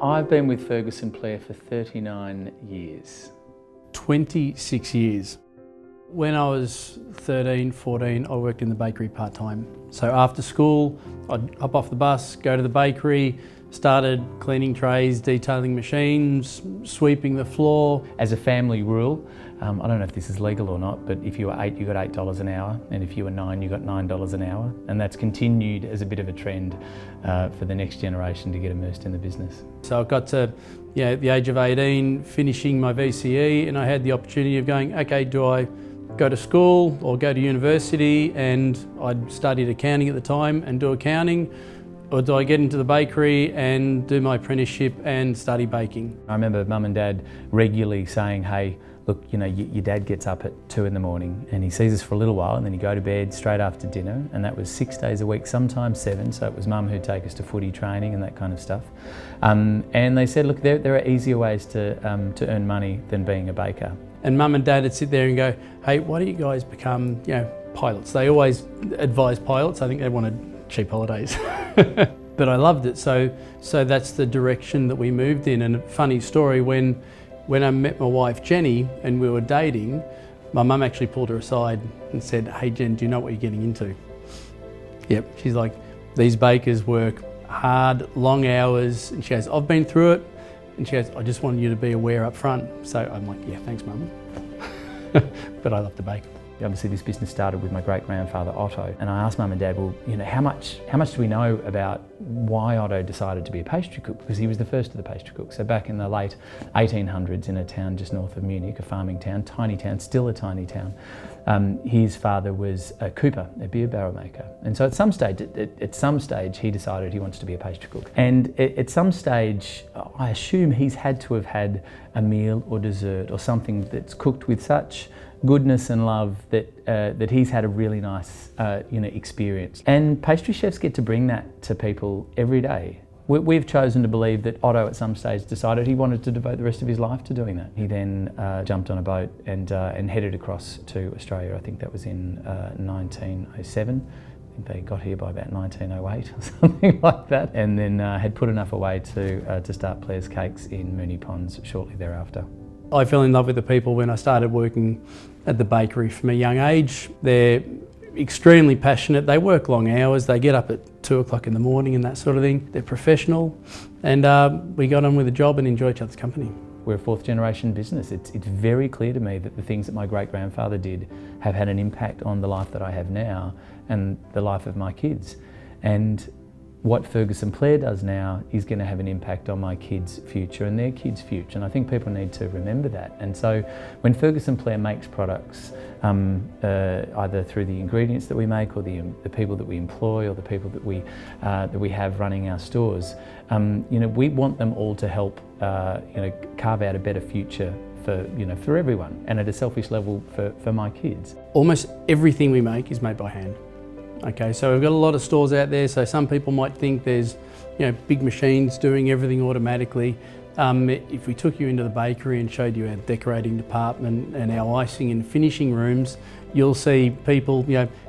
I've been with Ferguson Plarre for 39 years. 26 years. When I was 13, 14, I worked in the bakery part-time. So after school, I'd hop off the bus, go to the bakery, started cleaning trays, detailing machines, sweeping the floor. As a family rule, I don't know if this is legal or not, but if you were 8, you got $8 an hour, and if you were 9, you got $9 an hour. And that's continued as a bit of a trend for the next generation to get immersed in the business. So I got to the age of 18, finishing my VCE, and I had the opportunity of going, okay, do I go to school or go to university? And I'd studied accounting at the time and do accounting, or do I get into the bakery and do my apprenticeship and study baking? I remember Mum and Dad regularly saying, hey, look, you know, your dad gets up at 2 in the morning and he sees us for a little while and then he'd go to bed straight after dinner, and that was 6 days a week, sometimes 7, so it was Mum who'd take us to footy training and that kind of stuff. And they said, look, there are easier ways to earn money than being a baker. And Mum and Dad would sit there and go, hey, why don't you guys become, pilots? They always advised pilots. I think they wanted cheap holidays. But I loved it, so that's the direction that we moved in. And a funny story, when I met my wife Jenny and we were dating, my mum actually pulled her aside and said, hey Jen, do you know what you're getting into? Yep, she's like, these bakers work hard, long hours, and she goes, I've been through it, and she goes, I just wanted you to be aware up front. So I'm like, yeah, thanks mum. But I love to bake. Obviously this business started with my great-grandfather Otto, and I asked Mum and Dad, well, how much do we know about why Otto decided to be a pastry cook? Because he was the first of the pastry cooks. So back in the late 1800s in a town just north of Munich, a farming town, tiny town, still a tiny town, his father was a cooper, a beer barrel maker. And so at some stage he decided he wants to be a pastry cook. And at some stage, I assume he's had to have had a meal or dessert or something that's cooked with such goodness and love that he's had a really nice experience. And pastry chefs get to bring that to people every day. We've chosen to believe that Otto at some stage decided he wanted to devote the rest of his life to doing that. He then jumped on a boat and headed across to Australia. I think that was in 1907. I think they got here by about 1908 or something like that, and then had put enough away to start Plarre's Cakes in Moonee Ponds shortly thereafter. I fell in love with the people when I started working at the bakery from a young age. They're extremely passionate. They work long hours. They get up at 2 o'clock in the morning and that sort of thing. They're professional, and we got on with the job and enjoy each other's company. We're a 4th generation business. It's very clear to me that the things that my great-grandfather did have had an impact on the life that I have now and the life of my kids. And what Ferguson Plarre does now is going to have an impact on my kids' future and their kids' future, and I think people need to remember that. And so when Ferguson Plarre makes products, either through the ingredients that we make or the people that we employ or the people that we have running our stores, we want them all to help carve out a better future for everyone, and at a selfish level for my kids. Almost Everything we make is made by hand. Okay, so we've got a lot of stores out there, so some people might think there's big machines doing everything automatically. If we took you into the bakery and showed you our decorating department and our icing and finishing rooms, you'll see people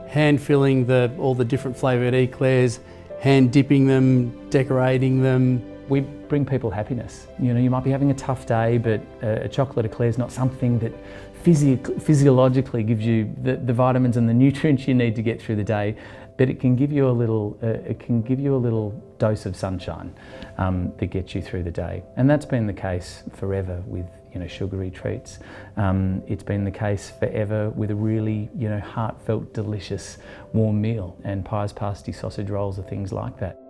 hand filling all the different flavoured eclairs, hand dipping them, decorating them. We bring people happiness. You might be having a tough day, but a chocolate eclair is not something that physiologically gives you the vitamins and the nutrients you need to get through the day, but it can give you a little dose of sunshine that gets you through the day. And that's been the case forever with sugary treats. It's been the case forever with a really heartfelt, delicious warm meal, and pies, pasty, sausage rolls are things like that.